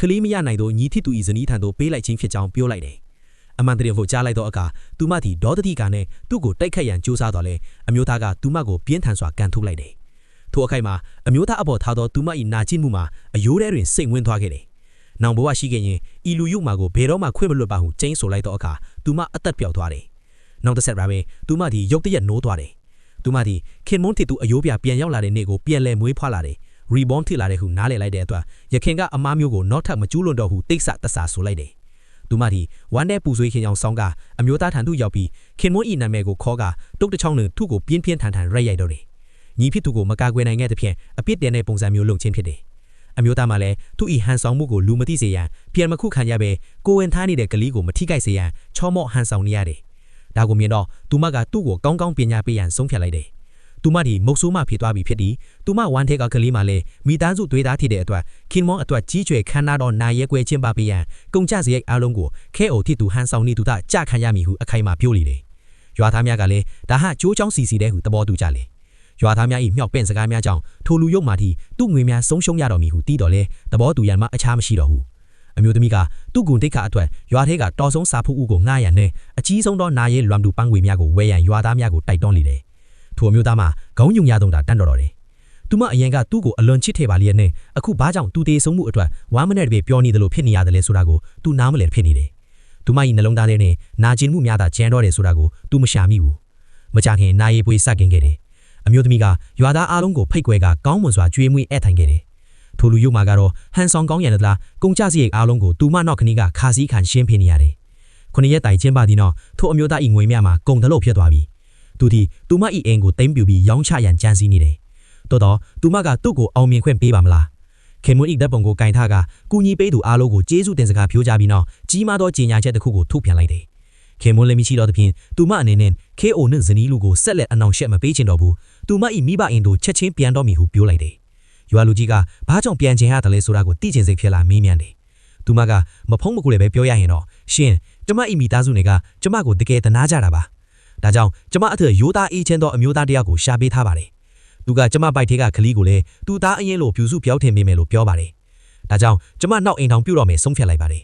ကလေးမရနိုင်သောညီထိသူ၏ဇနီးထံသို့ပေးလိုက်ခြင်းဖြစ်ကြောင်းပြောလိုက်တယ်အမှန်တရဖို့ကြားလိုက်သောအခါသူမသည်ဒေါသတိကနဲ့သူ့ကိုတိုက်ခတ်ရန်ကြိုးစားတော်လဲအမျိုးသားကသူမကိုပြင်းထန်စွာကန်ထုတ်လိုက်တယ်ထိုအခိုက်မှာအမျိုးသားအပေါ်ထားသောသူမ၏နာကျင်မှုမှာအယိုးထဲတွင်စိတ်ဝင်သွားခဲ့တယ်နောင်ဘဝရှိခဲ့ရင်ဤလူယုမှာကိုဘယ်တော့မှခွင့်မလွတ်ပါဟုကျင်းဆိုလိုက်သောအခါသူမအသက်ပြောက်သွားတယ်နောက်တစ်ဆက်ပါပဲသူမသည်ရုတ်တရက်နိုးသွားတယ်သူမသည်ခင်မွန်းထစ်သူအယိုးပြပြန်ရောက်လာတဲ့နေ့ကိုပြန်လဲမွေးဖွားလာတယ်ရီဘွန်ထစ်လာတဲ့ဟုနားလည်လိုက်တဲ့အတွက်ရခင်ကအမားမျိုးကိုနောက်ထပ်မကျူးလွန်တော့ဟုတိတ်ဆတဆာဆိုလိုက်တယ်သူမသည်ဝမ်းနဲ့ပူဆွေးခင်အောင်ဆောင်းကအမျိုးသားထံသို့ရောက်ပြီးခင်မွန်းဤနာမည်ကိုခေါ်ကတုတ်တချောင်းနှင့်သူ့ကိုပြင်းပြင်းထန်ထန်ရိုက်ရိုက်တော့တယ်ညီဖြစ်သူကိုမကာကွယ်နိုင်ခဲ့တဲ့ဖြင့်အပြစ်တင်တဲ့ပုံစံမျိုးလုပ်ခြင်းဖြစ်တယ်အမျိုးသားမှလည်းသူ့ဤဟန်ဆောင်မှုကိုလူမသိစေရန်ပြန်မခုခံရပဲကိုဝင်ထားနေတဲ့ကလေးကိုမထိခိုက်စေရန်ချောမော့ဟန်ဆောင်နေရတယ်ဒါကိုမြင်တော့သူမကသူ့ကိုကောင်းကောင်းပညာပေးရန်ဆုံးဖြတ်လိုက်တယ်သူမဒီမုတ်ဆိုးမှဖြစ်သွားပြီဖြစ်သည်သူမဝမ်းထဲကကလေးမှလည်းမိသားစုသွေးသားဖြစ်တဲ့အတွက်ခင်မွန်အတွက်ကြီးကျွယ်ခမ်းနားတော့နာရဲကွယ်ချင်းပါပေးရန်ကုန်ကြစရိုက်အားလုံးကိုခဲအိုထစ်သူဟန်ဆောင်နေသူသာကြခံရမည်ဟုအခိုင်အမာပြောလေတယ်ရွာသားများကလည်းဒါဟာကျိုးချောင်းစီစီတဲ့ဟုသဘောတူကြလေရွာသားများ၏မြောက်ပင့်စကားများကြောင့်ထိုလူရုပ်မှသည်သူ့ငွေများဆုံးရှုံးရတော်မူဟုတီးတော်လဲသဘောတူရန်မှအခြားမရှိတော့ဟုအမျိုးသမီးကသူ့ကိုတိတ်ခါအတွက်ရွာထဲကတော်ဆုံးစာဖူးဦးကိုငှားရန်နဲ့အကြီးဆုံးသောနာရဲလွမ်တူပန်းငွေများကိုဝဲရန်ရွာသားများကိုတိုက်တွန်းလေတယ်ထိုအမျိုးသားမှခေါင်းညုံရသုံးတာတန်းတော်တယ်သူမအရင်ကသူ့ကိုအလွန်ချစ်ထဲပါလျက်နဲ့အခုဘာကြောင့်သူတေဆုံးမှုအတွက်ဝမ်းမနဲ့တည်းပြောနေတယ်လို့ဖြစ်နေရတယ်လဲဆိုတာကိုသူနားမလည်ဖြစ်နေတယ်သူမ၏နှလုံးသားထဲနဲ့နာကျင်မှုများသာကျန်တော့တယ်ဆိုတာကိုသူမရှာမိဘူးမကြခင်နာရီပွေစကင်ခဲ့တယ်အမျိုးသမီးကရွာသားအားလုံးကိုဖိတ်ကွဲကကောင်းမွန်စွာကြွေးမွေးဧည့်ထိုင်ခဲ့တယ်ထိုလူရုပ်မှာကတော့ဟန်ဆောင်ကောင်းရန်တလားကုန်ကြစရိတ်အားလုံးကိုသူမနောက်ခဏကခါစည်းခံရှင်းဖေးနေရတယ်ခုနှစ်ရက်တိုင်ချင်းပါသည်နော်ထိုအမျိုးသား၏ငွေများမှာကုန်တလို့ဖြစ်သွားပြီသူသည်သူမ၏အိမ်ကိုတိမ့်ပြူပြီးရောင်းချရန်ကြံစည်နေတယ်တော်တော့သူမကသူ့ကိုအောင်မြင်ခွင့်ပေးပါမလားခင်မွန်း၏ဓာတ်ပုံကိုကင်ထားကကူညီပေးသူအားလုံးကိုကျေးဇူးတင်စကားပြောကြပြီးနောက်ကြီးမားသောကြေညာချက်တစ်ခုကိုထုတ်ပြန်လိုက်တယ်ခင်မွန်းလည်းမရှိတော့သဖြင့်သူမအနေနဲ့ KO နဲ့ဇနီးလူကိုဆက်လက်အနောင်ရှက်မပေးချင်တော့ဘူးသူမ၏မိဘအိမ်တို့ချက်ချင်းပြန်တော့မည်ဟုပြောလိုက်တယ်ရွာလူကြီးကဘာကြောင့်ပြန်ချင်ရတယ်လဲဆိုတာကိုသိချင်စိတ်ဖြစ်လာမေးမြန်းတယ်သူမကမဖုံးမကူလည်းပဲပြောရရင်တော့ရှင်ကျမ၏မိသားစုတွေကကျမကိုတကယ်တနာကြတာပါဒါကြောင့်ကျမအထက်ရိုးသားအေးချမ်းသောအမျိုးသားတယောက်ကိုရှာပေးထားပါတယ်သူကကျမပိုက်ထဲကခလီကိုလည်းသူသားအရင်လိုပြူစုပြောင်းထင်ပေးမယ်လို့ပြောပါတယ်ဒါကြောင့်ကျမနောက်အိမ်ထောင်ပြုတ်တော့မယ်ဆုံးဖြတ်လိုက်ပါတယ်